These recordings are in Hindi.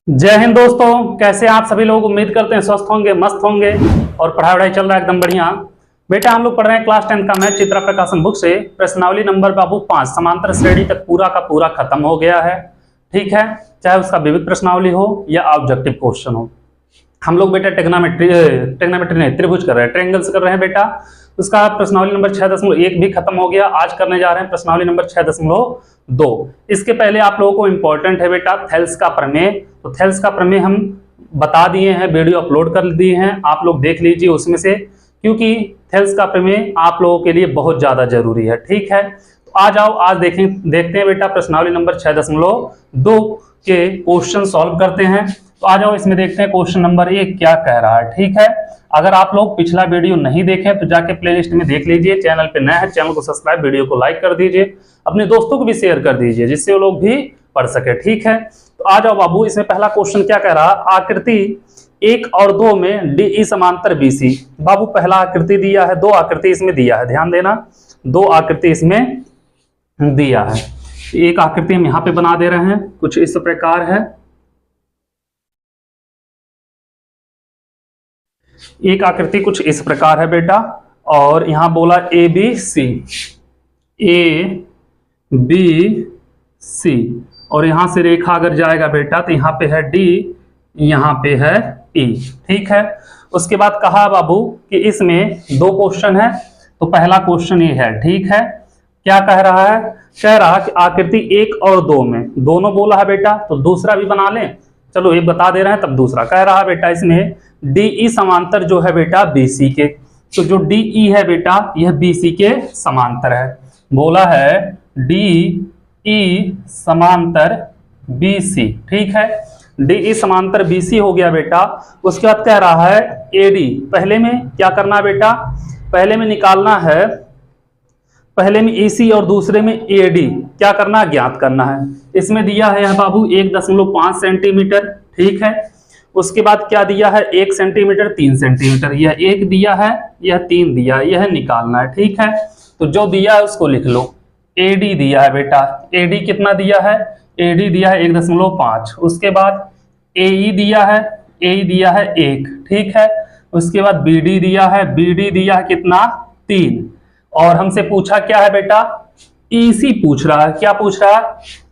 जय हिंद दोस्तों, कैसे आप सभी लोग। उम्मीद करते हैं स्वस्थ होंगे, मस्त होंगे और पढ़ाई वढ़ाई चल रहा है एकदम बढ़िया। बेटा हम लोग पढ़ रहे हैं क्लास 10 का मैथ चित्रा प्रकाशन बुक से प्रश्नावली नंबर बाबू 5 समांतर श्रेणी तक पूरा का पूरा खत्म हो गया है। ठीक है, चाहे उसका विविध प्रश्नावली हो या ऑब्जेक्टिव क्वेश्चन हो। हम लोग बेटा टेक्नोमेट्री नहीं, त्रिभुज कर रहे हैं, ट्रायंगल्स कर रहे हैं बेटा। उसका प्रश्नावली नंबर 6.1 भी खत्म हो गया। आज करने जा रहे हैं प्रश्नावली नंबर 6.2। इसके पहले आप लोगों को इंपॉर्टेंट है बेटा थेल्स का प्रमेय। तो थेल्स का प्रमेय हम बता दिए हैं, वीडियो अपलोड कर दिए हैं, आप लोग देख लीजिए उसमें से, क्योंकि थेल्स का प्रमेय आप लोगों के लिए बहुत ज्यादा जरूरी है। ठीक है, तो आ जाओ, आज देखते हैं बेटा प्रश्नावली नंबर 6.2 के क्वेश्चन सॉल्व करते हैं। तो आ जाओ, इसमें देखते हैं क्वेश्चन नंबर 1 क्या कह रहा है। ठीक है, अगर आप लोग पिछला वीडियो नहीं देखें तो जाके प्लेलिस्ट में देख लीजिए। चैनल पे नए हैं, चैनल को सब्सक्राइब, वीडियो को लाइक कर दीजिए, अपने दोस्तों को भी शेयर कर दीजिए जिससे वो लोग भी पढ़ सके। ठीक है, तो आ जाओ बाबू, इसमें पहला क्वेश्चन क्या कह रहा है। आकृति 1 और 2 में DE समांतर BC। बाबू पहला आकृति दिया है, 2 आकृति इसमें दिया है, ध्यान देना 2 आकृति इसमें दिया है। एक आकृति हम यहाँ पे बना दे रहे हैं, कुछ इस प्रकार है। एक आकृति कुछ इस प्रकार है बेटा, और यहां बोला ABC, ABC, और यहां से रेखा अगर जाएगा बेटा तो यहां पे है D, यहां पे है E। ठीक है, उसके बाद कहा बाबू कि इसमें 2 क्वेश्चन है। तो पहला क्वेश्चन ये है। ठीक है, क्या कह रहा है, कह रहा कि आकृति 1 और 2 में, दोनों बोला है बेटा, तो दूसरा भी बना लें। चलो एक बता दे रहे हैं, तब दूसरा कह रहा है बेटा इसमें DE समांतर जो है बेटा BC के। तो जो DE है बेटा यह BC के समांतर है। बोला है DE समांतर BC। ठीक है, DE समांतर BC हो गया बेटा। उसके बाद कह रहा है AD। पहले में क्या करना है बेटा, पहले में निकालना है, पहले में EC और दूसरे में AD क्या करना है, ज्ञात करना है। इसमें दिया है बाबू 1.5 सेंटीमीटर। ठीक है, उसके बाद क्या दिया है, 1 सेंटीमीटर 3 सेंटीमीटर, यह 1 दिया है, यह 3 दिया है, यह निकालना है। ठीक है, तो जो दिया है उसको लिख लो। AD दिया है बेटा, AD कितना दिया है, AD दिया है 1.5। उसके बाद AE दिया है, AE दिया है 1। ठीक है, उसके बाद BD दिया है, BD दिया है कितना, 3। और हमसे पूछा क्या है बेटा, EC पूछ रहा है। क्या पूछ रहा है,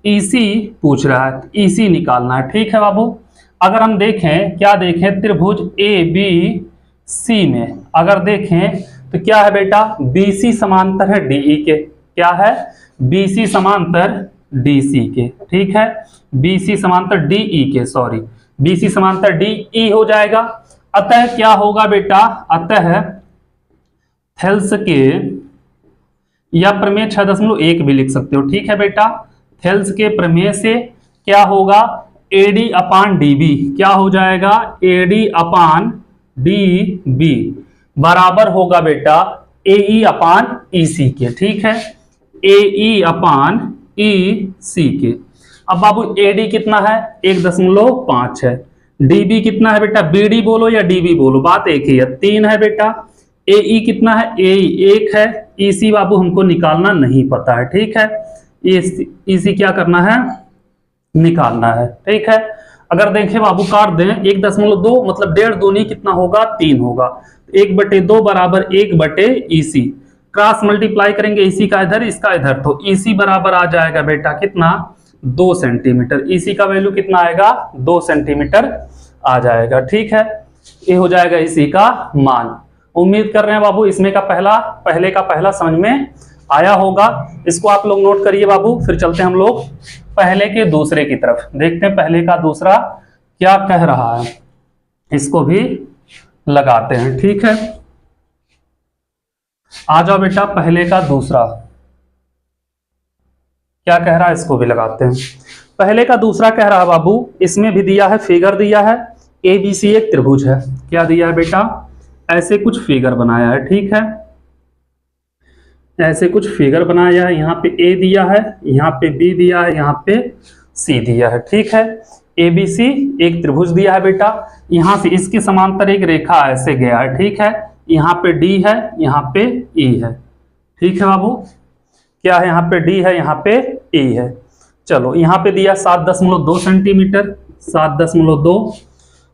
EC पूछ रहा है, EC निकालना है। ठीक है बाबू, अगर हम देखें, क्या देखें, त्रिभुज ABC में अगर देखें तो क्या है बेटा, BC समांतर है DE के। क्या है, BC समांतर DC के। ठीक है, BC समांतर DE के, सॉरी, BC समांतर DE हो जाएगा। अतः क्या होगा बेटा, अतः थेल्स के, या प्रमेय 6.1 भी लिख सकते हो। ठीक है बेटा, थेल्स के प्रमेय से क्या होगा, AD अपान DB क्या हो जाएगा, AD अपान DB बराबर होगा बेटा AE अपान EC के। ठीक है, AE अपान EC के। अब बाबू AD कितना है, 1.5 है। DB कितना है बेटा, BD बोलो या DB बोलो, बात एक ही है, 3 है बेटा। AE कितना है, AE 1 है। EC बाबू हमको निकालना नहीं पता है। ठीक है, EC क्या करना है, निकालना है। ठीक है, अगर देखें बाबू काट दें, 1.2 मतलब 1.5 दूनी कितना होगा, 3 होगा। 1/2 बराबर 1/EC, क्रॉस मल्टीप्लाई करेंगे EC का इधर, इसका इधर, तो EC बराबर आ जाएगा बेटा कितना, 2 सेंटीमीटर। EC का वैल्यू कितना आएगा, 2 सेंटीमीटर आ जाएगा। ठीक है, ये हो जाएगा EC का मान। उम्मीद कर रहे हैं बाबू इसमें का पहले का पहला समझ में आया होगा। इसको आप लोग नोट करिए बाबू, फिर चलते हैं हम लोग पहले के दूसरे की तरफ, देखते हैं पहले का दूसरा क्या कह रहा है, इसको भी लगाते हैं। ठीक है, आ जाओ बेटा, पहले का दूसरा क्या कह रहा है, इसको भी लगाते हैं। पहले का दूसरा कह रहा है बाबू, इसमें भी दिया है, फिगर दिया है, ABC एक त्रिभुज है। क्या दिया है बेटा, ऐसे कुछ फिगर बनाया है। ठीक है, ऐसे कुछ फिगर बनाया है, यहाँ पे A दिया है, यहाँ पे B दिया है, यहाँ पे C दिया है। ठीक है, ABC एक त्रिभुज दिया है बेटा, यहाँ से इसके समांतर एक रेखा ऐसे गया है। ठीक है, यहाँ पे D है, यहाँ पे E है। ठीक है बाबू, क्या है, यहाँ पे D है, यहाँ पे E है। चलो यहाँ पे दिया 7.2 सेंटीमीटर, 7.2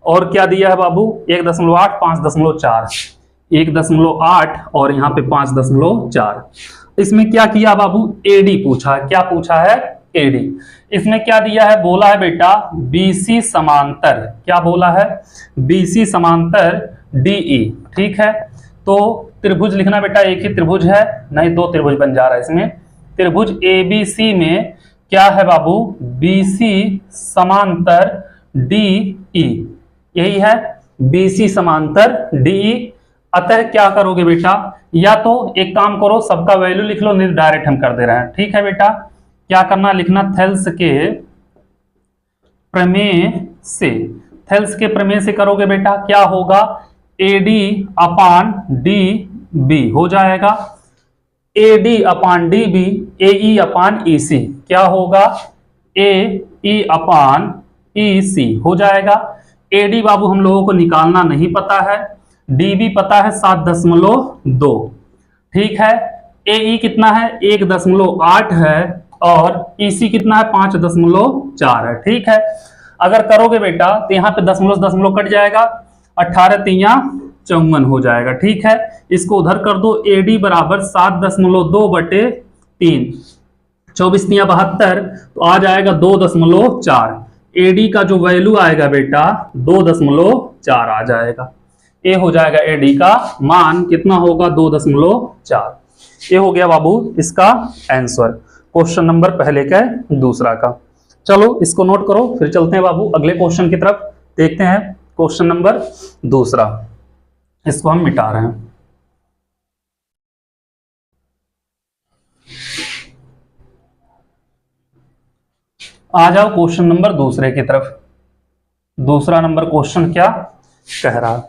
और क्या दिया है बाबू 1.8, 5.4, 1.8 और यहाँ पे 5.4। इसमें क्या किया बाबू एडी पूछा, क्या पूछा है एडी। इसमें क्या दिया है, बोला है बेटा बीसी समांतर, क्या बोला है बीसी समांतर डीई। ठीक है, तो त्रिभुज लिखना बेटा, एक ही त्रिभुज है, नहीं दो त्रिभुज बन जा रहा है इसमें। त्रिभुज एबीसी में क्या है बाबू बीसी समांतर डीई, यही है बीसी समांतर डीई। अतः क्या करोगे बेटा, या तो एक काम करो सबका वैल्यू लिख लो, नहीं डायरेक्ट हम कर दे रहे हैं। ठीक है बेटा, क्या करना लिखना थेल्स के प्रमेय से, थेल्स के प्रमेय से करोगे बेटा क्या होगा एडी अपान डी बी हो जाएगा, एडी अपान डी बी ए अपान ई सी, क्या होगा ए अपान ई सी हो जाएगा। एडी बाबू हम लोगों को निकालना नहीं पता है, डीबी पता है 7.2। ठीक है, ए कितना है 1.8 है और ईसी कितना है 5.4 है। ठीक है, अगर करोगे बेटा तो यहाँ पे दशमलव कट जाएगा, 18 तिया 54 हो जाएगा। ठीक है, इसको उधर कर दो, एडी बराबर 7.2/3, 24 तिया 72, तो आ जाएगा 2.4। एडी का जो वैल्यू आएगा बेटा 2.4 आ जाएगा, ये हो जाएगा एडी का मान कितना होगा 2.4। ये हो गया बाबू इसका आंसर, क्वेश्चन नंबर पहले का दूसरा का। चलो इसको नोट करो, फिर चलते हैं बाबू अगले क्वेश्चन की तरफ, देखते हैं क्वेश्चन नंबर दूसरा, इसको हम मिटा रहे हैं। आ जाओ क्वेश्चन नंबर दूसरे की तरफ। दूसरा नंबर क्वेश्चन क्या कह रहा,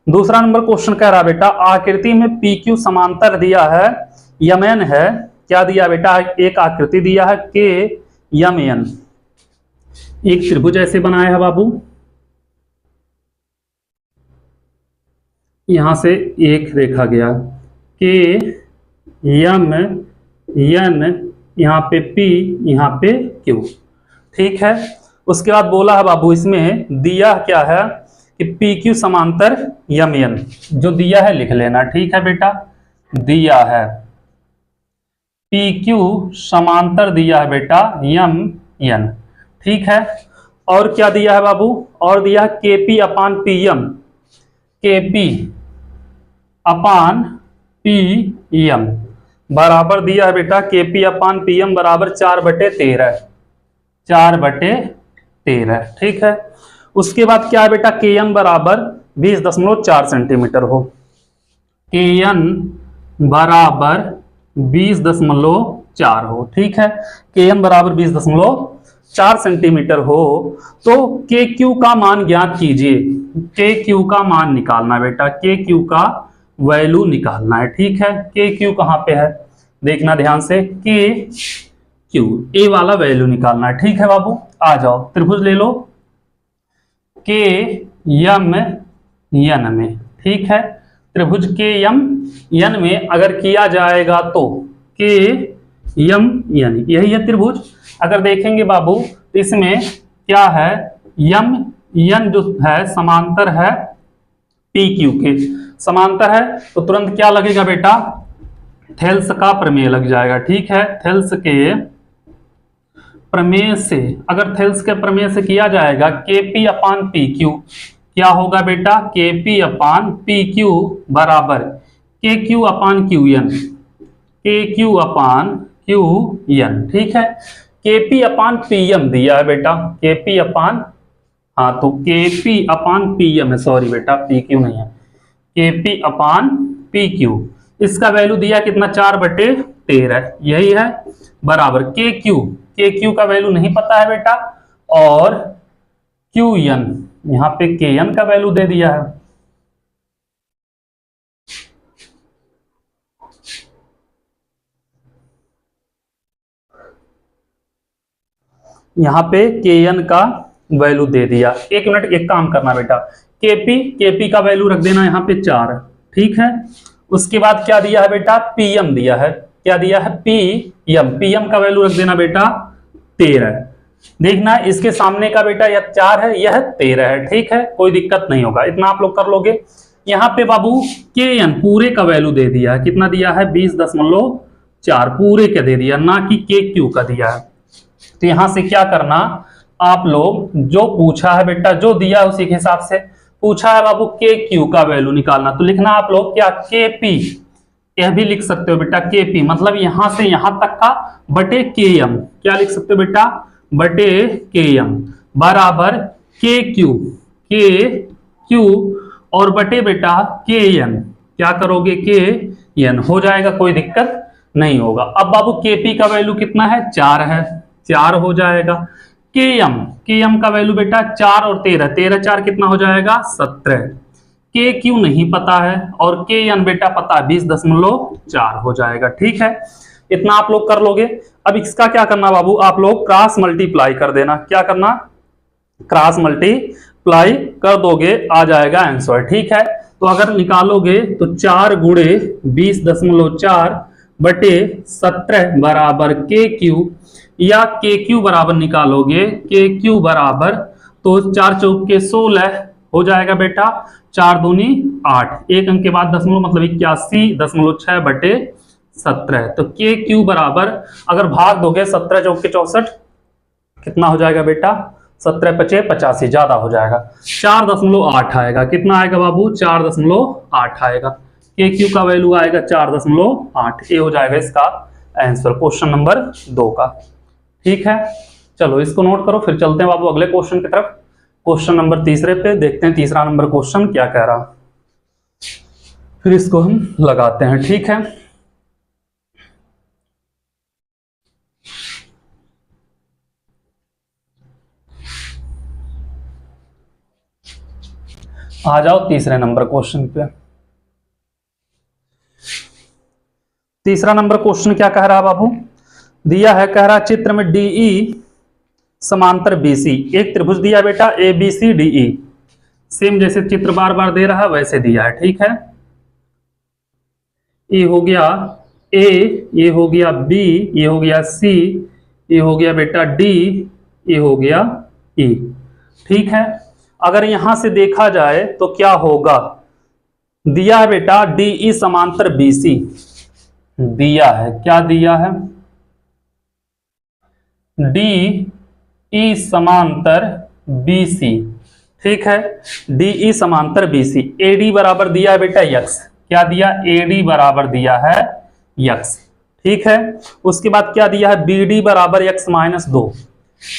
दूसरा नंबर क्वेश्चन कह रहा बेटा आकृति में पी क्यू समांतर दिया है, यमन है, क्या दिया बेटा एक आकृति दिया है के यमन, एक त्रिभुज ऐसे बनाया है बाबू, यहां से एक रेखा गया के यम यन, यहां पे पी यहां पे क्यू। ठीक है, उसके बाद बोला है बाबू इसमें दिया क्या है कि पी क्यू समांतर यम यन, जो दिया है लिख लेना। ठीक है बेटा, दिया है पी क्यू समांतर दिया है बेटा यम यन। ठीक है, और क्या दिया है बाबू, और दिया है केपी अपान पी एम, केपी अपान पी एम बराबर दिया है बेटा केपी अपान पी एम बराबर 4/13, 4/13। ठीक है, उसके बाद क्या है बेटा के एन बराबर 20.4 सेंटीमीटर हो, के एन बराबर 20.4 हो। ठीक है, के एन बराबर 20.4 सेंटीमीटर हो, तो के क्यू का मान ज्ञात कीजिए, के क्यू का मान निकालना है बेटा, के क्यू का वैल्यू निकालना है। ठीक है, के क्यू कहां पे है देखना ध्यान से, के क्यू ए वाला वैल्यू निकालना है। ठीक है बाबू, आ जाओ त्रिभुज ले लो के यम यन में। ठीक है, त्रिभुज के यम यन में अगर किया जाएगा तो के यम यन, यही है त्रिभुज। अगर देखेंगे बाबू तो इसमें क्या है यम यन जो है समांतर है पी क्यू के, समांतर है तो तुरंत क्या लगेगा बेटा थेल्स का प्रमेय लग जाएगा। ठीक है, थेल्स के प्रमेय से, अगर थेल्स के प्रमेय से किया जाएगा केपी अपान पी क्यू, क्या होगा बेटा केपी अपान पी क्यू बराबर के क्यू अपान क्यू एन, के क्यू अपान क्यू एन। ठीक है, केपी अपान पी एम दिया है बेटा, केपी अपान, हाँ तो केपी अपान पी एम है, सॉरी बेटा पी क्यू नहीं है, केपी अपान पी क्यू, इसका वैल्यू दिया कितना 4/13, यही है बराबर के क्यू का वैल्यू नहीं पता है बेटा, और क्यू एन, यहां पे के एन का वैल्यू दे दिया है। यहां पे के एन का वैल्यू दे दिया। एक मिनट, एक काम करना बेटा, केपी का वैल्यू रख देना यहां पे 4। ठीक है, उसके बाद क्या दिया है बेटा पीएम दिया है, क्या दिया है पीएम, पीएम का वैल्यू रख देना बेटा 13। देखना इसके सामने का बेटा यह 4 है, यह 13 है, ठीक है, कोई दिक्कत नहीं होगा, इतना आप लोग कर लोगे। यहाँ पे बाबू के एन पूरे का वैल्यू दे दिया है, कितना दिया है 20.4 पूरे का दे दिया, ना कि के क्यू का दिया है। तो यहां से क्या करना आप लोग, जो पूछा है बेटा, जो दिया है उसी के हिसाब से पूछा है बाबू, के क्यू का वैल्यू निकालना। तो लिखना आप लोग क्या, के पी, यह भी लिख सकते हो बेटा के पी, मतलब यहां से यहां तक का बटे के एम, क्या लिख सकते हो बेटा, बटे के एम बराबर के क्यू और बटे बेटा के एन, क्या करोगे के एन हो जाएगा, कोई दिक्कत नहीं होगा। अब बाबू के पी का वैल्यू कितना है, 4 है, 4 हो जाएगा। के एम का वैल्यू बेटा 4 और 13, 13 4 कितना हो जाएगा 17। के क्यू नहीं पता है और के एन बेटा पता है 20.4 हो जाएगा, ठीक है, इतना आप लोग कर लोगे। अब इसका क्या करना बाबू, आप लोग क्रॉस मल्टीप्लाई कर देना, क्या करना, क्रॉस मल्टीप्लाई कर दोगे, आ जाएगा आंसर, ठीक है। तो अगर निकालोगे तो 4 गुणे 20.4 बटे 17 बराबर के क्यू, या के क्यू बराबर निकालोगे, के क्यू बराबर तो 4 चौक के 16 हो जाएगा बेटा, 4 दूनी 8, एक अंक के बाद दशमलव मतलब 81.6 बटे 17। तो के क्यू बराबर अगर भाग दोगे 17 चौक के 64 कितना हो जाएगा बेटा, 17 पचे 85, ज्यादा हो जाएगा, 4.8 आएगा, कितना आएगा बाबू 4.8 आएगा, के क्यू का वैल्यू आएगा 4.8, ये हो जाएगा इसका आंसर क्वेश्चन नंबर 2 का, ठीक है। चलो इसको नोट करो, फिर चलते हैं बाबू अगले क्वेश्चन की तरफ, क्वेश्चन नंबर 3 पे, देखते हैं तीसरा नंबर क्वेश्चन क्या कह रहा, फिर इसको हम लगाते हैं, ठीक है। आ जाओ तीसरे नंबर क्वेश्चन पे। तीसरा नंबर क्वेश्चन क्या कह रहा है बाबू, दिया है, कह रहा चित्र में डीई समांतर बीसी, एक त्रिभुज दिया बेटा A B C D E, same जैसे चित्र बार बार दे रहा है वैसे दिया है, ठीक है। ये हो गया ए, ये हो गया बी, ये हो गया सी, ये हो गया बेटा डी, ये हो गया ई, ठीक है। अगर यहां से देखा जाए तो क्या होगा, दिया है बेटा डीई समांतर बीसी, दिया है, क्या दिया है, डी ई समांतर बीसी, ठीक है, डीई समांतर बीसी, एडी बराबर दिया है बेटा यक्स, क्या दिया, एडी बराबर दिया है यक्स, ठीक है। उसके बाद क्या दिया है, बीडी बराबर यक्स माइनस 2,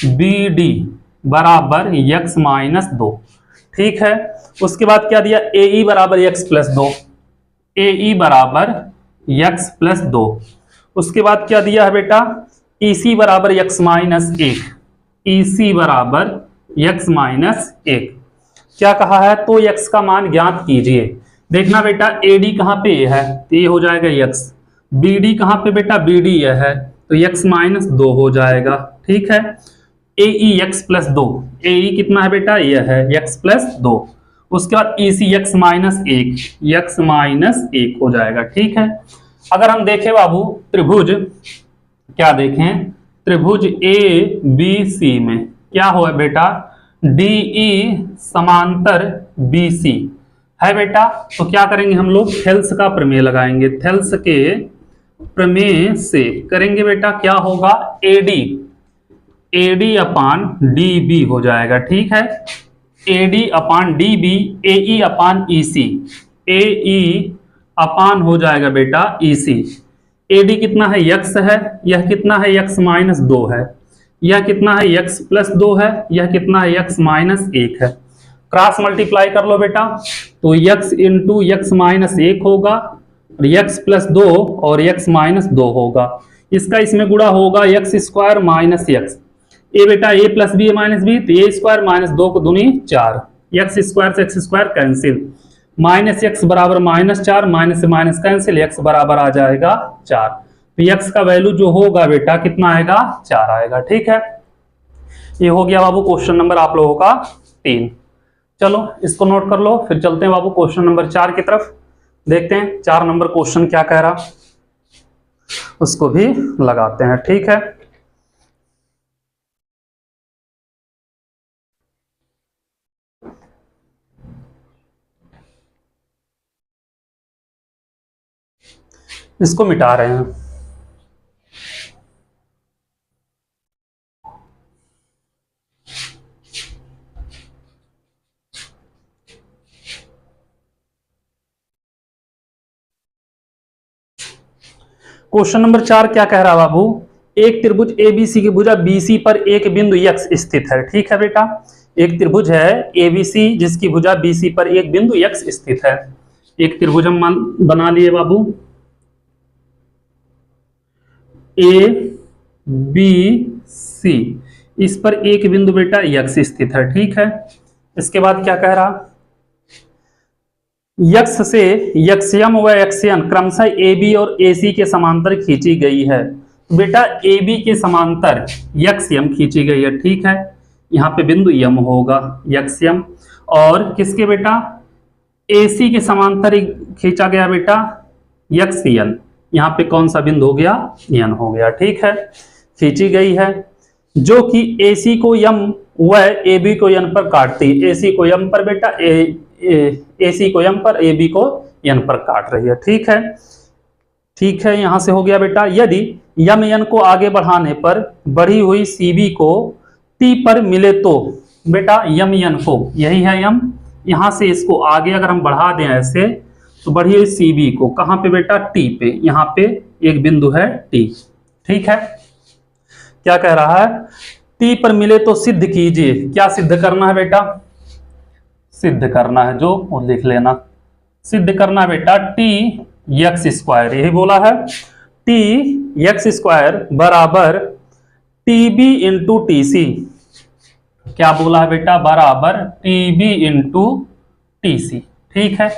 बीडी बराबर यक्स माइनस 2, ठीक है। उसके बाद क्या दिया, एई बराबर यक्स प्लस 2, एई बराबर यक्स प्लस 2। उसके बाद क्या दिया है बेटा, ईसी बराबर यक्स माइनस 1, ईसी बराबर यक्स माइनस 1, क्या कहा है, तो यक्स का मान ज्ञात कीजिए। देखना बेटा एडी कहां पे है, तो ये हो जाएगा यक्स, बीडी कहां पे बेटा, बीडी यह है, तो यक्स माइनस 2 हो जाएगा, ठीक है। एई यक्स प्लस 2, एई कितना है बेटा, यह है यक्स प्लस 2। उसके बाद EC x minus 1, x minus 1 हो जाएगा, ठीक है। अगर हम देखें बाबू त्रिभुज, क्या देखें, त्रिभुज ए बी सी में क्या हो बेटा, डीई समांतर बीसी है बेटा, तो क्या करेंगे हम लोग, थेल्स का प्रमेय लगाएंगे, थेल्स के प्रमेय से करेंगे बेटा, क्या होगा, एडी, एडी अपान डीबी हो जाएगा, ठीक है, एडी अपान डीबी, एई अपान ईसी, एई अपान हो जाएगा बेटा ईसी, एडी कितना है यक्स है, यह कितना है यक्स माइनस 2 है, यह कितना है यक्स प्लस 2 है, यह कितना है यक्स माइनस 1 है, क्रॉस मल्टीप्लाई कर लो बेटा, तो यक्स इंटू यक्स माइनस 1 होगा, यक्स प्लस 2 और यक्स माइनस 2 होगा, इसका इसमें गुणा होगा यक्स स्क्वायर माइनस यक्स, ए बेटा ए प्लस बी माइनस बी, तो ए स्क्वायर माइनस 2 को दूनी 4, यक्स स्क्वायर से x square cancel, minus x बराबर माइनस 4, माइनस से माइनस कैंसिल, एक्स बराबर आ जाएगा 4, तो एक्स का वैल्यू जो होगा बेटा कितना आएगा, 4 आएगा, ठीक है। ये हो गया बाबू क्वेश्चन नंबर आप लोगों का 3। चलो इसको नोट कर लो, फिर चलते हैं बाबू क्वेश्चन नंबर 4 की तरफ, देखते हैं 4 नंबर क्वेश्चन क्या कह रहा, उसको भी लगाते हैं, ठीक है। इसको मिटा रहे हैं। क्वेश्चन नंबर 4 क्या कह रहा बाबू, एक त्रिभुज एबीसी की भुजा बीसी पर एक बिंदु यक्स स्थित है। ठीक है बेटा, एक त्रिभुज है एबीसी जिसकी भुजा बीसी पर एक बिंदु यक्स स्थित है। एक त्रिभुज हम बना लिए बाबू, ए बी सी, इस पर एक बिंदु बेटा यक्स स्थित है। ठीक है, इसके बाद क्या कह रहा, यक्स से यक्ष्यम व यक्ष्यन क्रमशः ए बी और ए सी के समांतर खींची गई है। बेटा ए बी के समांतर यक्ष्यम खींची गई है। ठीक है, यहाँ पे बिंदु यम होगा यक्ष्यम, और किसके बेटा ए सी के समांतर खींचा गया बेटा यक्ष्यन, यहाँ पे कौन सा बिंदु हो गया, यन हो गया। ठीक है, खींची गई है जो कि ए सी को यम व ए बी को यन पर काटती है। ए सी को यम पर बेटा ए सी को यम पर, ए बी को यन पर काट रही है। ठीक है, ठीक है, यहां से हो गया बेटा। यदि यम यन को आगे बढ़ाने पर बढ़ी हुई सी बी को टी पर मिले तो बेटा यम यन को, यही है यम, यहां से इसको आगे अगर हम बढ़ा दें ऐसे तो बढ़ी हुई सी बी को कहां पे बेटा, टी पे, यहां पे एक बिंदु है टी। ठीक है, क्या कह रहा है, टी पर मिले तो सिद्ध कीजिए। क्या सिद्ध करना है बेटा, सिद्ध करना है जो वो लिख लेना, सिद्ध करना बेटा टी यक्स स्क्वायर, यही बोला है, टी यक्स स्क्वायर बराबर T B into T C. क्या बोला है बेटा, बराबर T B into T C. ठीक है,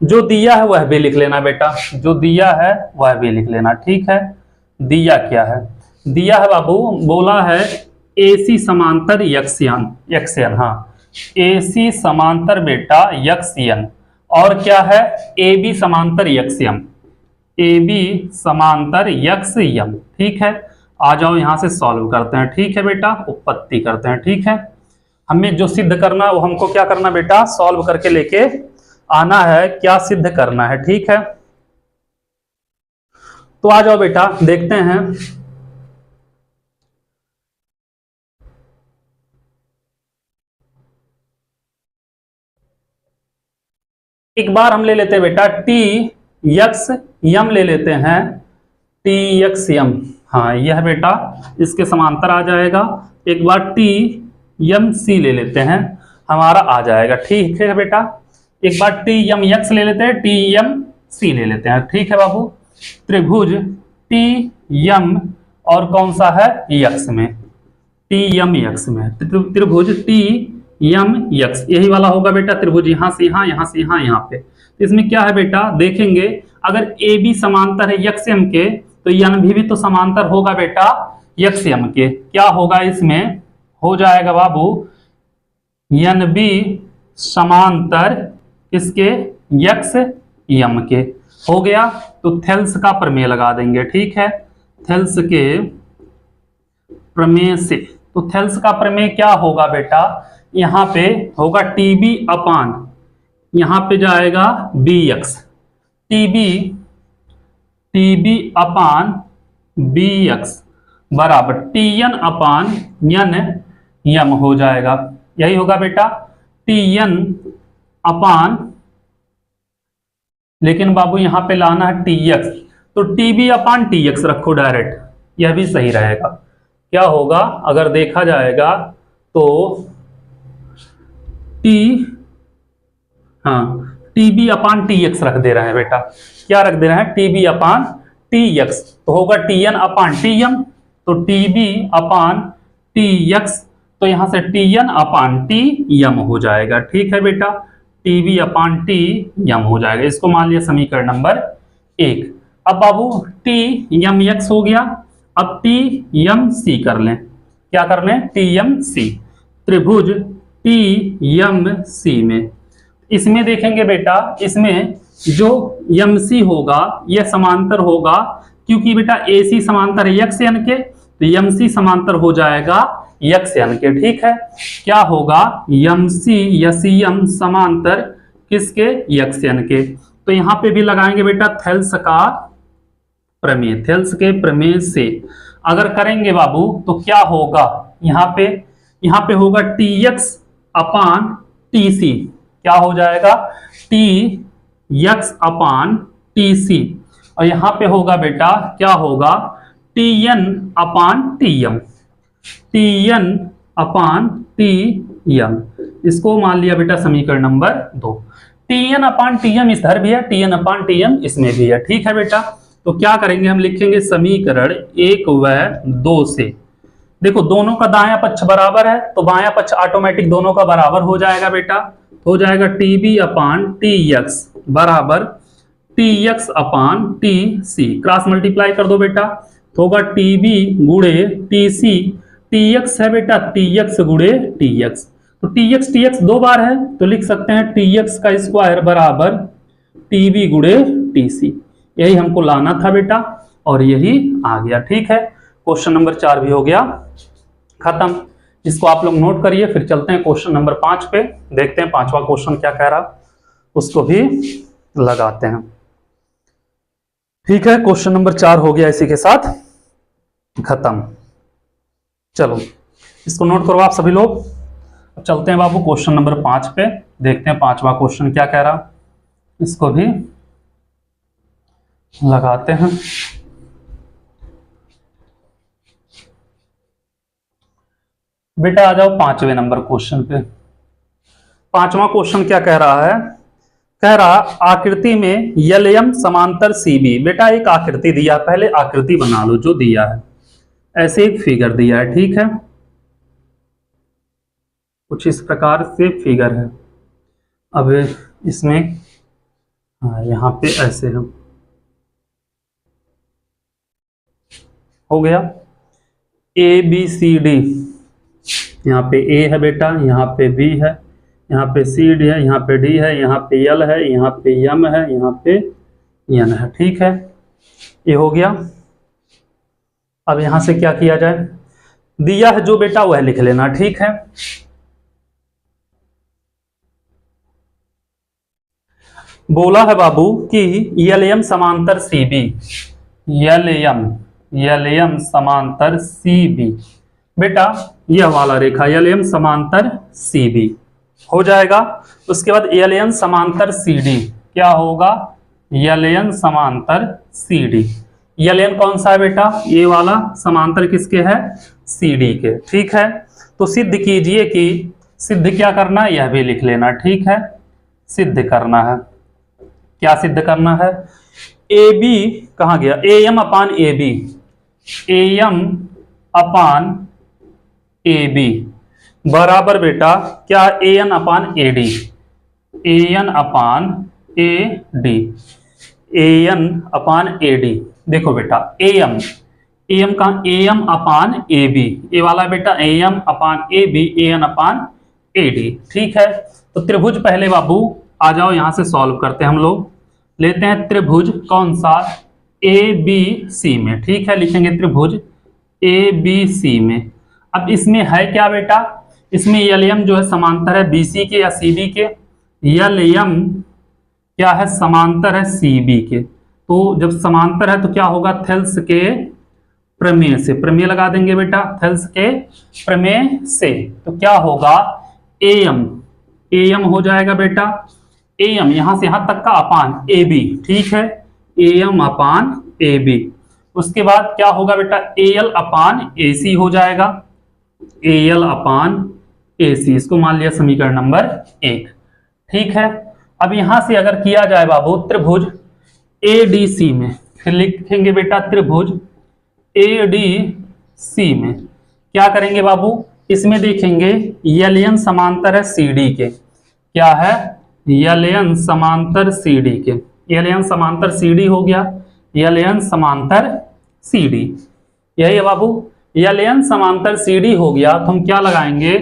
जो दिया है वह भी लिख लेना बेटा, जो दिया है वह भी लिख लेना। ठीक है, दिया क्या है, दिया है बाबू, बोला है एसी समांतर यक्ष्यन, यक्ष्यन, हाँ एसी समांतर बेटा यक्ष्यन, और क्या है ए बी समांतर यक्ष्यम, ए बी समांतर यक्ष्यम। ठीक है, आ जाओ यहां से सॉल्व करते हैं। ठीक है बेटा, उत्पत्ति करते हैं। ठीक है, हमें जो सिद्ध करना है वो हमको क्या करना बेटा, सॉल्व करके लेके आना है, क्या सिद्ध करना है। ठीक है, तो आ जाओ बेटा देखते हैं। एक बार हम ले लेते हैं बेटा टी यक्स यम ले लेते हैं, टी यक्स यम, हाँ यह बेटा इसके समांतर आ जाएगा। एक बार टी यम सी ले लेते हैं, हमारा आ जाएगा। ठीक है बेटा, एक बार टी यम यक्स ले लेते हैं, टी यम सी ले लेते हैं। ठीक है बाबू, त्रिभुज टी यम और कौन सा है यक्स में, टी यम यक्स में, त्रिभुज टी यम यक्स, यही वाला होगा बेटा त्रिभुज, यहां से यहां, यहां से यहां, यहां पे। तो इसमें क्या है बेटा, देखेंगे अगर ए बी समांतर है यक्ष्यम के तो यन भी तो समांतर होगा बेटा यक्ष्यम के। क्या होगा इसमें, हो जाएगा बाबू यन बी समांतर किसके, यक्स यम के, हो गया। तो थेल्स का प्रमेय लगा देंगे। ठीक है, थेल्स के प्रमेय से, तो थेल्स का प्रमेय क्या होगा बेटा, यहां पे होगा टी बी अपान, यहां पे जाएगा बी एक्स, टी बी अपान बी एक्स बराबर टी एन अपान यन यम हो जाएगा। यही होगा बेटा टी एन अपान, लेकिन बाबू यहां पे लाना है टी एक्स, तो टी बी अपान टी एक्स रखो डायरेक्ट, यह भी सही रहेगा। क्या होगा अगर देखा जाएगा तो टी, हाँ टी बी अपान टी एक्स रख दे रहे हैं बेटा, क्या रख दे रहे हैं, टी बी अपान टी एक्स, तो होगा टी एन अपान टी एम, तो टी बी अपान टी एक्स, तो यहां से टी एन अपान टी एम हो जाएगा। ठीक है बेटा, टी बी अपान टी एम हो जाएगा, इसको मान लिया समीकरण नंबर 1। अब बाबू टी एम एक्स हो गया, अब टी एम सी कर लें, क्या कर लें, टी एम सी, त्रिभुज टी एम सी में, इसमें देखेंगे बेटा, इसमें जो एम सी होगा यह समांतर होगा, क्योंकि बेटा ए सी समांतर है यक्स एन के, तो एम सी समांतर हो जाएगा यक्स एन के। ठीक है, क्या होगा एम सी या सी एम समांतर किसके, यक्स एन के। तो यहां पे भी लगाएंगे बेटा थेल्स का प्रमेय, थेल्स के प्रमेय से अगर करेंगे बाबू तो क्या होगा, यहाँ पे होगा tx अपान tc, क्या हो जाएगा tx अपान tc, और यहाँ पे होगा बेटा क्या होगा tn अपान tm, tn अपान tm। इसको मान लिया बेटा समीकरण नंबर 2। tn अपान tm इधर भी है, tn अपान tm इसमें भी है, ठीक है बेटा। तो क्या करेंगे, हम लिखेंगे समीकरण 1 व 2 से, देखो दोनों का दायां पक्ष बराबर है तो बायां पक्ष ऑटोमेटिक दोनों का बराबर हो जाएगा बेटा, हो जाएगा tb अपान tx बराबर tx अपान tc, क्रॉस मल्टीप्लाई कर दो बेटा, तो होगा tb गुणे tc, tx है बेटा tx गुणे tx, तो tx दो बार है तो लिख सकते हैं tx का स्क्वायर बराबर tb गुणे tc, यही हमको लाना था बेटा और यही आ गया, ठीक है। क्वेश्चन नंबर 4 भी हो गया खत्म, इसको आप लोग नोट करिए। फिर चलते हैं क्वेश्चन नंबर 5 पे, देखते हैं 5वां क्वेश्चन क्या कह रहा, उसको भी लगाते हैं, ठीक है। क्वेश्चन नंबर 4 हो गया इसी के साथ खत्म। चलो इसको नोट करो आप सभी लोग। अब चलते हैं बाबू क्वेश्चन नंबर 5 पे, देखते हैं 5वां क्वेश्चन क्या कह रहा, इसको भी लगाते हैं। बेटा आ जाओ 5वें नंबर क्वेश्चन पे। 5वां क्वेश्चन क्या कह रहा है, कह रहा आकृति में LM समांतर CB। बेटा एक आकृति दिया, पहले आकृति बना लो जो दिया है, ऐसे एक फिगर दिया है, ठीक है, कुछ इस प्रकार से फिगर है। अब इसमें यहां पे ऐसे है, हो गया ABCD, यहाँ पे A है बेटा, यहाँ पे B है, यहाँ पे CD है, यहाँ पे D है, यहाँ पे L है, यहाँ पे M है, यहाँ पे N है, ठीक है, ये हो गया। अब यहां से क्या किया जाए, दिया है जो बेटा वह लिख लेना, ठीक है। बोला है बाबू कि LM समांतर CB, LM समांतर CB, बेटा यह वाला रेखा LM समांतर CB हो जाएगा। उसके बाद LN समांतर CD, क्या होगा LN समांतर CD, LN कौन सा है बेटा, ये वाला समांतर किसके है CD के, ठीक है। तो सिद्ध कीजिए कि, सिद्ध क्या करना है यह भी लिख लेना, ठीक है, सिद्ध करना है, क्या सिद्ध करना है, AB कहाँ गया, AM upon AB, AM upon AB बराबर बेटा क्या AN upon AD, AN upon AD, AN upon AD। देखो बेटा AM का AM अपान AB, ये वाला बेटा AM upon AB, AN upon AD, ठीक है। तो त्रिभुज पहले बाबू आ जाओ यहां से सॉल्व करते हैं हम लोग, लेते हैं त्रिभुज कौन सा ABC में, ठीक है, लिखेंगे त्रिभुज ABC में। अब इसमें है क्या बेटा, इसमें LM जो है समांतर है BC के या CB के, LM क्या है समांतर है CB के, तो जब समांतर है तो क्या होगा थेल्स के प्रमेय से, प्रमेय लगा देंगे बेटा थेल्स के प्रमेय से, तो क्या होगा AM हो जाएगा बेटा, AM यहां से यहां तक का अपान AB, ठीक है, AM अपान AB। उसके बाद क्या होगा बेटा AL अपान AC हो जाएगा, AL अपान AC, इसको मान लिया समीकरण नंबर 1, ठीक है। अब यहां से अगर किया जाए बाबू त्रिभुज ADC में, फिर लिखेंगे बेटा त्रिभुज ADC में क्या करेंगे बाबू, इसमें देखेंगे LN समांतर है CD के, क्या है LN समांतर CD के, LN समांतर CD हो गया, LN समांतर CD, यही है बाबू, LN समांतर CD हो गया तो हम क्या लगाएंगे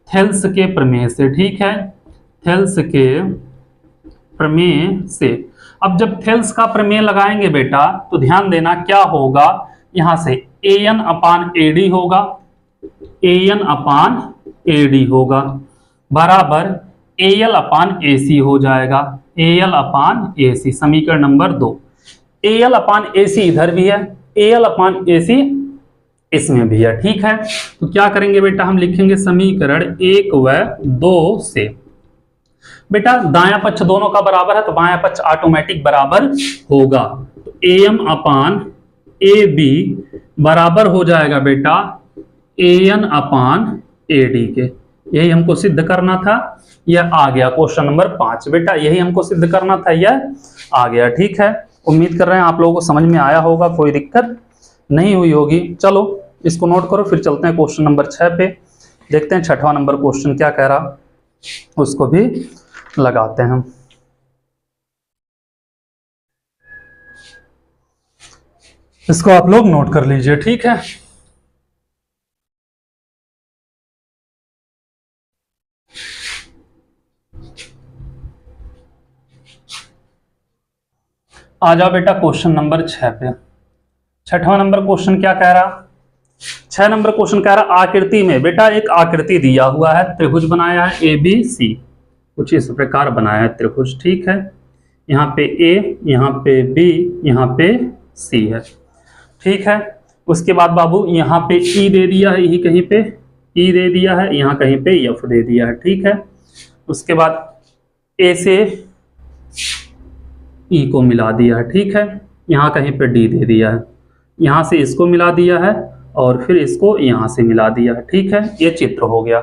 थेल्स के प्रमेय से, ठीक है, थेल्स के प्रमेय से। अब जब थेल्स का प्रमेय लगाएंगे बेटा तो ध्यान देना क्या होगा, यहां से AN अपान AD होगा, AN अपान AD होगा बराबर AL अपान AC हो जाएगा, AL अपान AC, समीकरण नंबर 2। AL अपान AC इधर भी है, AL अपान AC इसमें भी है। ठीक है, तो क्या करेंगे बेटा, हम लिखेंगे समीकरण 1 व 2 से। बेटा दायां पक्ष दोनों का बराबर है तो बायां पक्ष ऑटोमेटिक बराबर होगा। तो AM अपान AB बराबर हो जाएगा बेटा AN अपान AD के। यही हमको सिद्ध करना था, यह आ गया क्वेश्चन नंबर 5। बेटा यही हमको सिद्ध करना था, यह आ गया। ठीक है, उम्मीद कर रहे हैं आप लोगों को समझ में आया होगा, कोई दिक्कत नहीं हुई होगी। चलो इसको नोट करो, फिर चलते हैं क्वेश्चन नंबर 6 पे। देखते हैं 6वां नंबर क्वेश्चन क्या कह रहा, उसको भी लगाते हैं हम। इसको आप लोग नोट कर लीजिए। ठीक है, आ जाओ बेटा क्वेश्चन नंबर 6 पे। 6वां नंबर क्वेश्चन क्या कह रहा, 6 नंबर क्वेश्चन कह रहा आकृति में। बेटा एक आकृति दिया हुआ है, त्रिभुज बनाया है ABC, कुछ इस प्रकार बनाया है त्रिभुज। ठीक है, यहाँ पे A, यहाँ पे B, यहाँ पे C है। ठीक है, उसके बाद बाबू यहाँ पे E दे दिया है, यही कहीं पे E दे दिया है, यहाँ कहीं पे F दे दिया है। ठीक है, उसके बाद A से E को मिला दिया है। ठीक है, यहाँ कहीं पे D दे दिया है, यहाँ से इसको मिला दिया है और फिर इसको यहाँ से मिला दिया है। ठीक है, ये चित्र हो गया।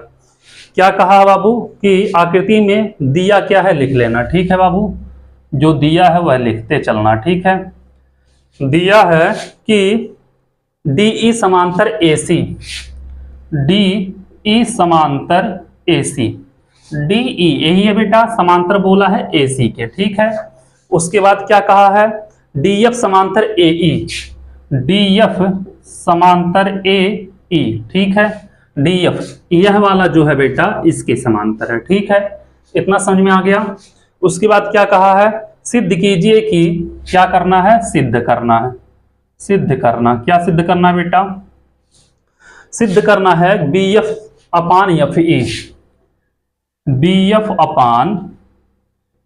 क्या कहा बाबू कि आकृति में दिया क्या है लिख लेना। ठीक है बाबू, जो दिया है वह लिखते चलना। ठीक है, दिया है कि DE समांतर AC, DE समांतर AC, DE यही है बेटा, समांतर बोला है AC के। ठीक है, उसके बाद क्या कहा है, DF समांतर AE, DF समांतर AE। ठीक है, DF यह वाला जो है बेटा इसके समांतर है। ठीक है, इतना समझ में आ गया। उसके बाद क्या कहा है, सिद्ध कीजिए कि, क्या करना है, सिद्ध करना है। सिद्ध करना, क्या सिद्ध करना है बेटा, सिद्ध करना है BF अपान FE, BF अपान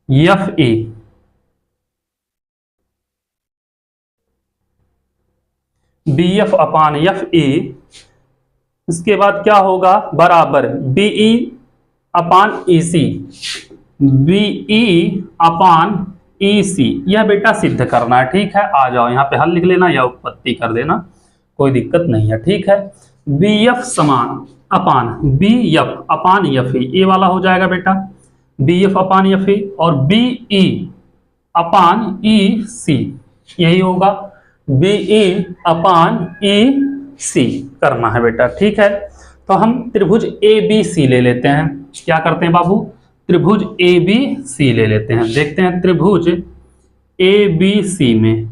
FE। BF अपान FE, इसके बाद क्या होगा, बराबर BE upon EC, BE upon EC। यह बेटा सिद्ध करना है। ठीक है, आ जाओ यहाँ पे हल लिख लेना या उत्पत्ति कर देना, कोई दिक्कत नहीं है। ठीक है, BF समान अपान BF अपान FE, ये वाला हो जाएगा बेटा BF अपान FE, और BE अपान EC यही होगा BE अपान EC करना है बेटा। ठीक है, तो हम त्रिभुज ABC ले लेते हैं। क्या करते हैं बाबू, त्रिभुज ABC ले लेते हैं। देखते हैं त्रिभुज ABC में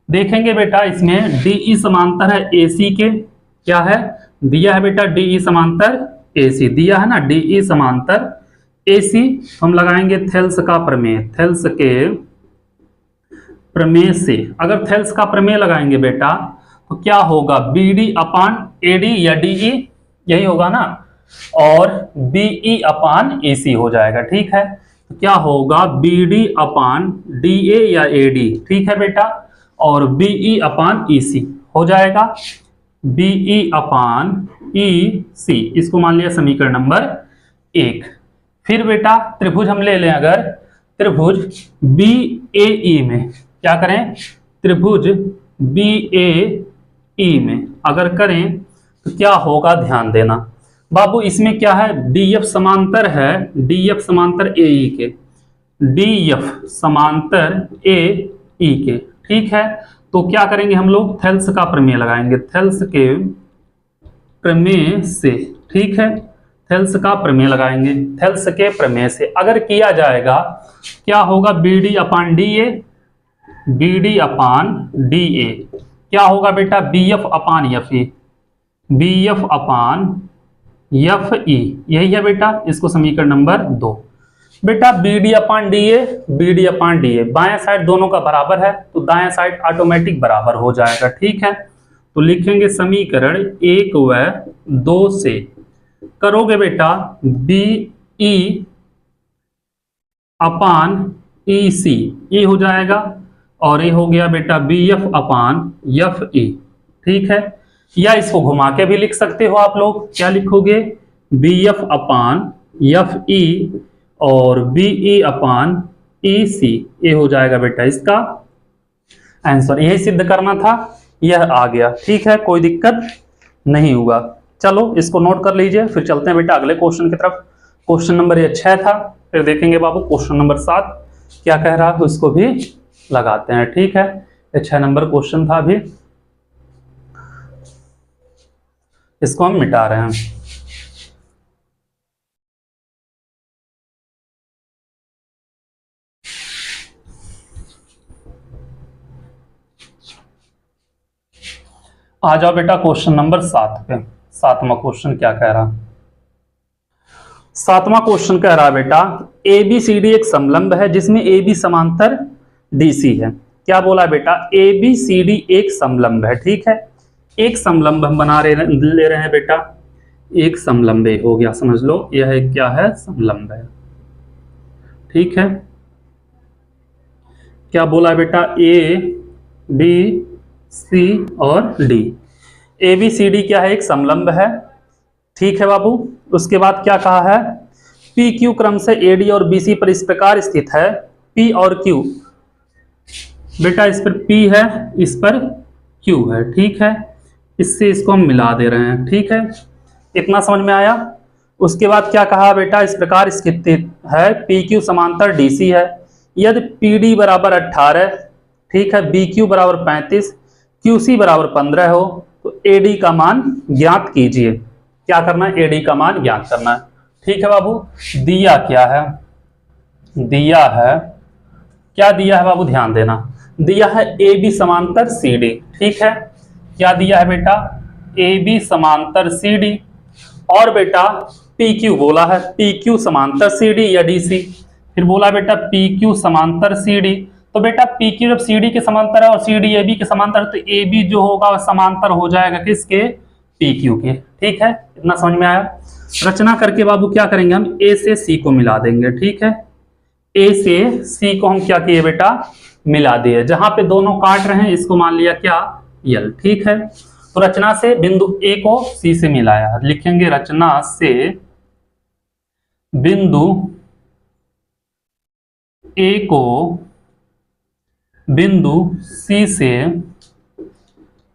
देखेंगे बेटा, इसमें DE समांतर है AC के। क्या है, दिया है बेटा DE समांतर AC, दिया है ना DE समांतर AC। हम लगाएंगे थेल्स का प्रमेय, थेल्स के प्रमेय से। अगर थेल्स का प्रमेय लगाएंगे बेटा तो क्या होगा, BD अपान AD या DE यही होगा ना, और BE अपान AC हो जाएगा। ठीक है, तो क्या होगा BD अपान DA या AD। ठीक है बेटा, और BE अपान EC हो जाएगा BE अपान EC। इसको मान लिया समीकरण नंबर 1। फिर बेटा त्रिभुज हम ले लें, अगर त्रिभुज BAE में क्या करें, त्रिभुज BAE में अगर करें तो क्या होगा, ध्यान देना बाबू। इसमें क्या है, DF समांतर है, DF समांतर AE के, DF समांतर AE के। ठीक है, तो क्या करेंगे हम लोग, थेल्स का प्रमेय लगाएंगे, थेल्स के प्रमेय से। ठीक है, थेल्स का प्रमेय लगाएंगे, थेल्स के प्रमेय से अगर किया जाएगा क्या होगा, BD अपान DA, BD अपान DA क्या होगा बेटा, BF अपान FE, BF अपान FE यही है बेटा, इसको समीकरण नंबर 2। बेटा BD अपान DA, BD अपान DA बाएं साइड दोनों का बराबर है तो दाएं साइड ऑटोमेटिक बराबर हो जाएगा। ठीक है, तो लिखेंगे समीकरण 1 व 2 से करोगे बेटा BE अपान EC ये हो जाएगा, और ये हो गया बेटा B F upon F E, ठीक है। या इसको घुमा के भी लिख सकते हो आप लोग, क्या लिखोगे, B F upon F E और बी ई अपान ई सी, ये हो जाएगा बेटा इसका आंसर। यही सिद्ध करना था, यह आ गया, ठीक है, कोई दिक्कत नहीं हुआ। चलो इसको नोट कर लीजिए, फिर चलते हैं बेटा अगले क्वेश्चन की तरफ। क्वेश्चन नंबर ये 6 था, फिर देखेंगे बाबू क्वेश्चन नंबर 7 क्या कह रहा है, उसको भी लगाते हैं, ठीक है। ये 6 नंबर क्वेश्चन था, अभी इसको हम मिटा रहे हैं। आ जाओ बेटा क्वेश्चन नंबर 7 पे। 7वां क्वेश्चन क्या कह रहा, 7वां क्वेश्चन कह रहा है बेटा ए बी सी डी एक समलंब है जिसमें ए बी समांतर डी सी है। क्या बोला बेटा, ए बी सी डी एक समलंब है, ठीक है। एक समलंब हम ले रहे हैं बेटा, एक समलंब हो गया, समझ लो यह क्या है, समलंब है, ठीक है। क्या बोला बेटा, ए बी सी और डी, ए बी सी डी क्या है, एक समलंब है, ठीक है बाबू। उसके बाद क्या कहा है, पी क्यू क्रम से ए डी और बी सी पर इस प्रकार स्थित है, पी और क्यू, बेटा इस पर पी है, इस पर क्यू है, ठीक है। इससे इसको हम मिला दे रहे हैं, ठीक है, इतना समझ में आया। उसके बाद क्या कहा बेटा, इस प्रकार स्थित है, पी क्यू समांतर डी सी है, यदि पी डी बराबर 18, ठीक है, बी क्यू बराबर 35, क्यू सी बराबर 15 हो तो ए डी का मान ज्ञात कीजिए। क्या करना है, ए डी का मान ज्ञात करना है, ठीक है बाबू। दिया क्या है, दिया है, क्या दिया है बाबू, ध्यान देना, दिया है ए बी समांतर सी डी, ठीक है। क्या दिया है बेटा, ए बी समांतर सी डी, और बेटा पी क्यू बोला है, पी क्यू समांतर सी डी या डी सी, फिर बोला बेटा पी क्यू समांतर सी डी। तो बेटा पी क्यू जब सी डी के समांतर है और सी डी ए बी के समांतर है, तो ए बी जो होगा वह समांतर हो जाएगा किसके, पी क्यू के, ठीक है, इतना समझ में आया। रचना करके बाबू क्या करेंगे, हम ए से सी को मिला देंगे, ठीक है। ए से सी को हम क्या किए बेटा, मिला दिए, जहां पे दोनों काट रहे हैं इसको मान लिया क्या, यल, ठीक है। तो रचना से बिंदु ए को सी से मिलाया, लिखेंगे रचना से बिंदु ए को बिंदु सी से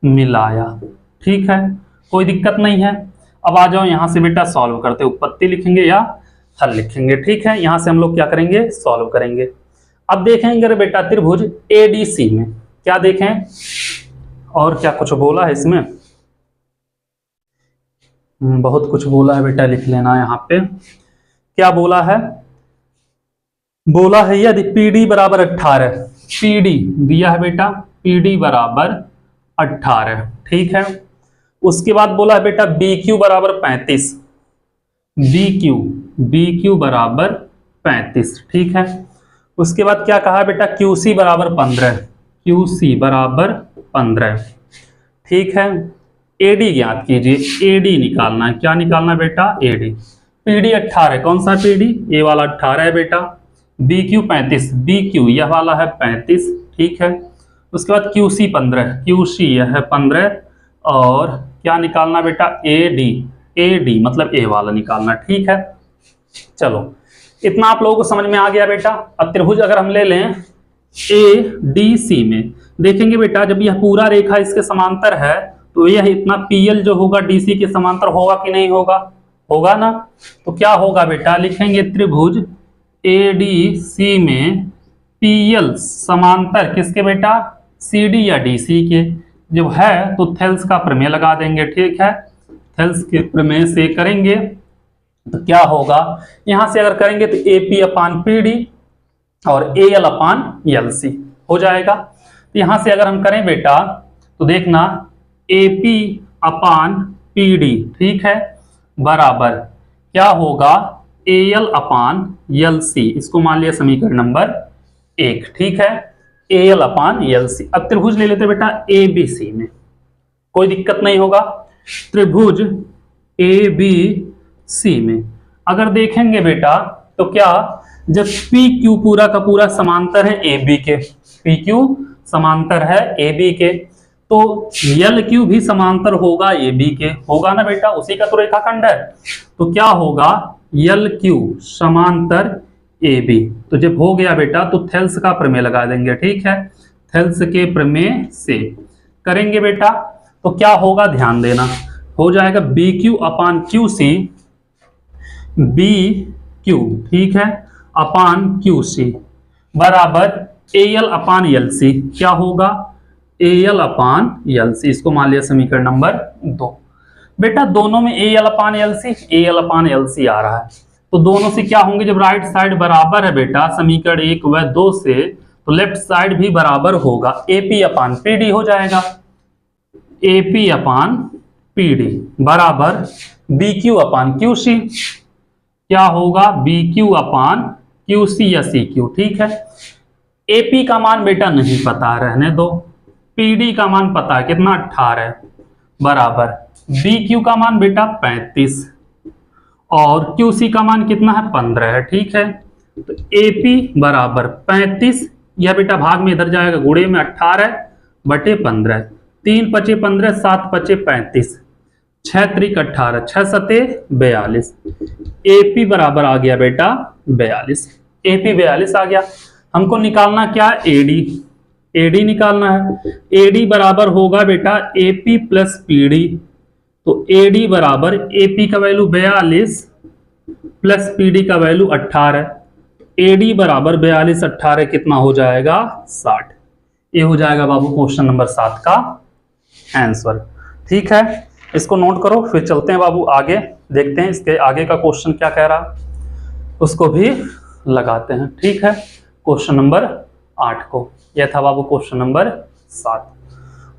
मिलाया, ठीक है, कोई दिक्कत नहीं है। अब आ जाओ यहां से बेटा सॉल्व करते, उत्पत्ति लिखेंगे या हल लिखेंगे, ठीक है। यहां से हम लोग क्या करेंगे, सॉल्व करेंगे। अब देखेंगे बेटा त्रिभुज एडीसी में, क्या देखें, और क्या कुछ बोला है इसमें, बहुत कुछ बोला है बेटा, लिख लेना यहाँ पे। क्या बोला है, बोला है यदि पी डी बराबर 18, पी डी दिया है बेटा, पी डी बराबर 18, ठीक है। उसके बाद बोला है बेटा बी क्यू बराबर 35, बी क्यू बराबर 35, ठीक है। उसके बाद क्या कहा बेटा, क्यू सी बराबर 15, क्यू सी बराबर 15, ठीक है। एडी ज्ञात कीजिए, एडी निकालना है, क्या निकालना है बेटा, एडी। पीडी 18, कौन सा पीडी, ये वाला 18 है बेटा, बी क्यू 35, बी क्यू यह वाला है 35, ठीक है। उसके बाद क्यू सी 15, क्यू सी यह है 15, और क्या निकालना बेटा, ए डी, ए डी मतलब ए वाला निकालना, ठीक है। चलो इतना आप लोगों को समझ में आ गया बेटा। अब त्रिभुज अगर हम ले लें ए डी सी में, देखेंगे बेटा जब यह पूरा रेखा इसके समांतर है तो यह इतना पीएल जो होगा डीसी के समांतर होगा कि नहीं होगा, होगा ना। तो क्या होगा बेटा, लिखेंगे त्रिभुज एडीसी में पीएल समांतर किसके बेटा, सीडी या डीसी के। जब है तो थेल्स का प्रमेय लगा देंगे, ठीक है। थेल्स के प्रमेय से करेंगे तो क्या होगा, यहां से अगर करेंगे तो एपी अपान पीडी और एल अपान एलसी हो जाएगा। तो यहां से अगर हम करें बेटा तो देखना एपी अपान पीडी, ठीक है, बराबर क्या होगा, एल अपान एलसी, इसको मान लिया समीकरण नंबर 1, ठीक है, एल अपान एलसी। अब त्रिभुज ले लेते बेटा एबीसी में, कोई दिक्कत नहीं होगा। त्रिभुज एबीसी में अगर देखेंगे बेटा तो क्या, जब पी क्यू पूरा का पूरा समांतर है ए बी के, पी क्यू समांतर है ए बी के, तो यल क्यू भी समांतर होगा ए बी के, होगा ना बेटा, उसी का तो रेखाखंड है। तो क्या होगा, यल क्यू समांतर ए बी। तो जब हो गया बेटा तो थेल्स का प्रमेय लगा देंगे, ठीक है, थेल्स के प्रमेय से करेंगे बेटा। तो क्या होगा ध्यान देना, हो जाएगा B Q upon Q C, B Q, ठीक है, अपान क्यू सी बराबर ए एल अपान यल सी। क्या होगा, ए एल अपान यल सी, इसको मान लिया समीकरण नंबर 2। बेटा दोनों में A L upon L C, A L अपान यल सी आ रहा है, तो दोनों से क्या होंगे, जब राइट साइड बराबर है बेटा समीकरण 1 व 2 से, तो लेफ्ट साइड भी बराबर होगा, एपी अपान पीडी हो जाएगा, एपी अपान पीडी बराबर B Q upon Q C. क्या होगा, B Q upon Q C या सी क्यू, ठीक है। एपी का मान बेटा नहीं पता, रहने दो, पीडी का मान पता है कितना 18 बराबर बी क्यू का मान बेटा 35 और क्यू सी का मान कितना है 15 है, ठीक है। तो एपी बराबर 35, यह बेटा भाग में इधर जाएगा, गुणे में 18 बटे 15, 3 पचे 15, 7 पचे 35, 6 त्रिक 18, 6 सते 42, एपी बराबर आ गया बेटा 42, एपी 42 आ गया। हमको निकालना क्या, एडी, एडी निकालना है। एडी बराबर होगा बेटा एपी प्लस पीडी, तो एडी बराबर एपी का वैल्यू 42 प्लस पीडी का वैल्यू 18, एडी बराबर 42 18 कितना हो जाएगा 60। ये हो जाएगा बाबू क्वेश्चन नंबर 7 का आंसर, ठीक है। इसको नोट करो, फिर चलते हैं बाबू आगे, देखते हैं इसके आगे का क्वेश्चन क्या कह रहा, उसको भी लगाते हैं, ठीक है। क्वेश्चन नंबर 8 को, यह था बाबू क्वेश्चन नंबर 7।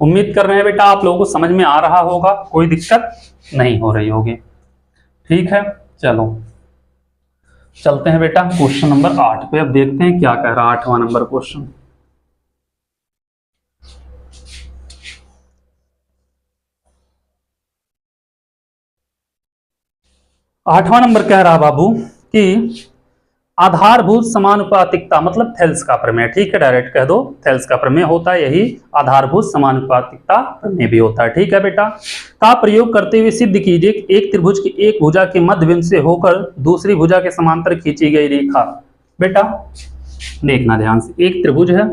उम्मीद कर रहे हैं बेटा आप लोगों को समझ में आ रहा होगा, कोई दिक्कत नहीं हो रही होगी, ठीक है। चलो चलते हैं बेटा क्वेश्चन नंबर 8 पे, अब देखते हैं क्या कह रहा है 8वां नंबर क्वेश्चन। 8वां नंबर कह रहा बाबू कि आधारभूत समानुपातिकता मतलब थेल्स का प्रमेय, ठीक है, डायरेक्ट कह दो थेल्स का प्रमेय होता है, यही आधारभूत समानुपातिकता प्रमेय भी होता है, ठीक है बेटा। का प्रयोग करते हुए सिद्ध कीजिए कि एक त्रिभुज की एक भुजा के मध्य बिंदु से होकर दूसरी भुजा के समांतर खींची गई रेखा। बेटा देखना ध्यान से, एक त्रिभुज है,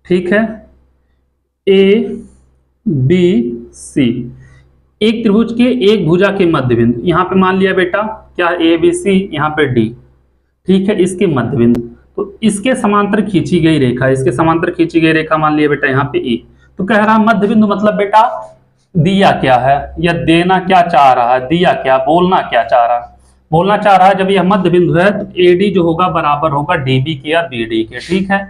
ठीक है, ए बी सी, एक त्रिभुज के एक भुजा के मध्य बिंदु, यहां पे मान लिया बेटा क्या ए बी सी, यहाँ पे डी, ठीक है, इसके मध्य बिंदु, तो इसके समांतर खींची गई रेखा, इसके समांतर खींची गई रेखा मान लिया बेटा यहाँ पे ई। तो कह रहा मध्य बिंदु मतलब बेटा दिया क्या है या देना क्या चाह रहा है, दिया क्या, बोलना क्या चाह रहा है, बोलना चाह रहा है जब यह मध्य बिंदु है तो एडी जो होगा बराबर होगा डीबी के या बीडी के, ठीक है,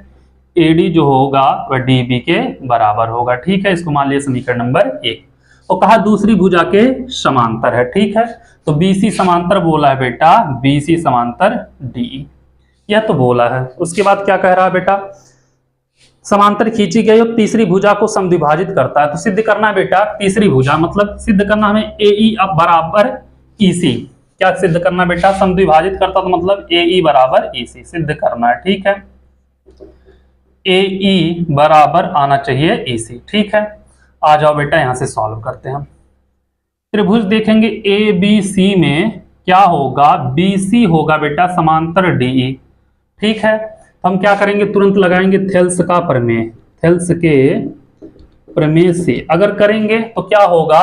एडी जो होगा वह डीबी के बराबर होगा, ठीक है। इसको मान लिया समीकरण नंबर 1। और कहा दूसरी भुजा के समांतर है, ठीक है, तो बीसी समांतर बोला है बेटा, बीसी समांतर डी, यह तो बोला है। उसके बाद क्या कह रहा है बेटा, समांतर खींची गई और तीसरी भुजा को समद्विभाजित करता है, तो सिद्ध करना है बेटा तीसरी भुजा मतलब सिद्ध करना हमें एई अब बराबर ईसी, क्या सिद्ध करना बेटा, समद्विभाजित करता तो मतलब एई बराबर ईसी सिद्ध करना है, ठीक है, एई बराबर आना चाहिए ईसी, ठीक है। आ जाओ बेटा यहां से सॉल्व करते हैं हम। त्रिभुज देखेंगे ए बी सी में क्या होगा, बी सी होगा बेटा समांतर डीई, ठीक है। हम क्या करेंगे, तुरंत लगाएंगे थेल्स का प्रमेय, थेल्स के प्रमेय से अगर करेंगे तो क्या होगा,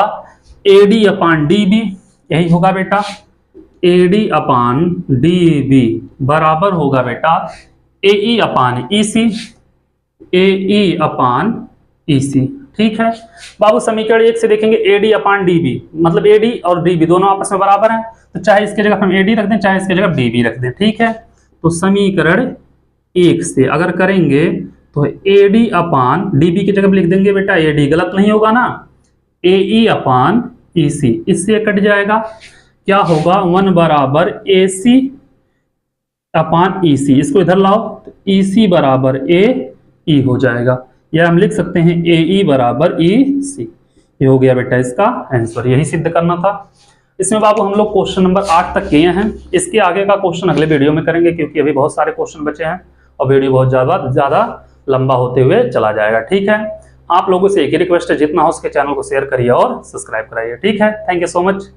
एडी अपान डीबी, यही होगा बेटा, एडी अपान डीबी बराबर होगा बेटा एई अपान ईसी, एई अपान ईसी, ठीक है। बाबू समीकरण 1 से देखेंगे एडी अपान डीबी मतलब एडी और डीबी दोनों आपस में बराबर हैं, तो चाहे इसके जगह हम एडी रख दें चाहे इसके जगह डीबी रख दें, ठीक है। तो समीकरण 1 से अगर करेंगे तो एडी अपान डीबी की जगह लिख देंगे बेटा एडी, गलत नहीं होगा ना, एई अपान ईसी, इससे कट जाएगा, क्या होगा 1 बराबर एसी अपान ईसी, इसको इधर लाओ तो ईसी बराबर ए ई हो जाएगा, या हम लिख सकते हैं ए ई बराबर ई सी। ये हो गया बेटा इसका आंसर, यही सिद्ध करना था। इसमें बाबू हम लोग क्वेश्चन नंबर 8 तक किए हैं, इसके आगे का क्वेश्चन अगले वीडियो में करेंगे क्योंकि अभी बहुत सारे क्वेश्चन बचे हैं और वीडियो बहुत ज़्यादा लंबा होते हुए चला जाएगा। ठीक है, आप लोगों से एक ही रिक्वेस्ट है, जितना हो सके चैनल को शेयर करिए और सब्सक्राइब कराइए। ठीक है, थैंक यू सो मच।